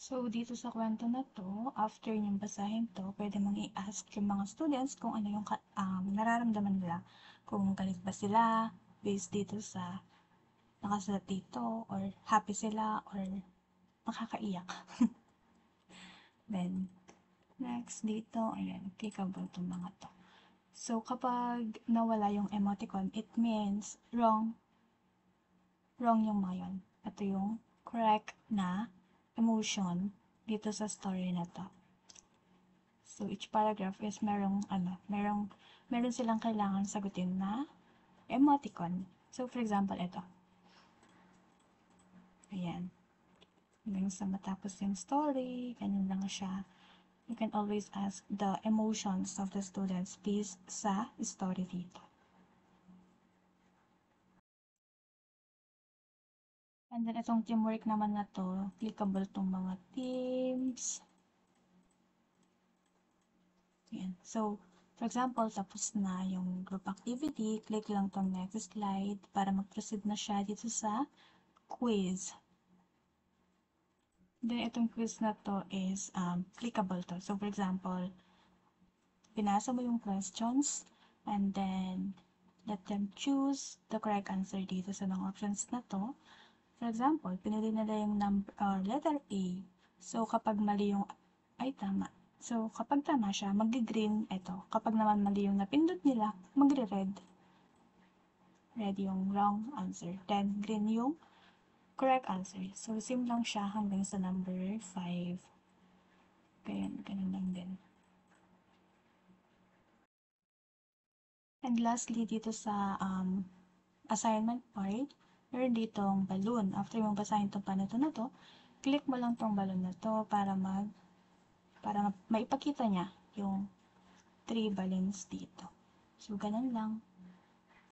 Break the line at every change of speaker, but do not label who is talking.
So, dito sa kwento na to, after niyong basahin to, pwede mong i-ask yung mga students kung ano yung nararamdaman nila. Kung galit ba sila, based dito sa nakasulat dito, or happy sila, or nakakaiyak. Then, next dito, ayan, clickable itong mga to. So, kapag nawala yung emoticon, it means wrong yung mga yun. Ito yung correct na emotion dito sa story na to. So, each paragraph is meron silang kailangan sagutin na emoticon. So, for example, ito. Ayan. Hanggang sa matapos yung story, ganyan lang siya. You can always ask the emotions of the students based sa story dito. And then, itong teamwork naman na to, clickable tong mga teams. Ayan. So, for example, tapos na yung group activity, click lang tong next slide para mag-proceed na siya dito sa quiz. Then, itong quiz na to is clickable to. So, for example, binasa mo yung questions and then let them choose the correct answer dito sa mga options na to. For example, pinili nila yung letter A. So, kapag mali yung, ay tama. So, kapag tama siya, mag-green ito. Kapag naman mali yung napindot nila, magre-red. Red yung wrong answer. Then, green yung correct answer. So, same lang siya hanggang sa number 5. Ganun lang din. And lastly, dito sa assignment part, meron ditong balloon. After mong basahin itong panito na to, click mo lang tong balloon na to para maipakita niya yung 3 balloons dito. So, ganun lang.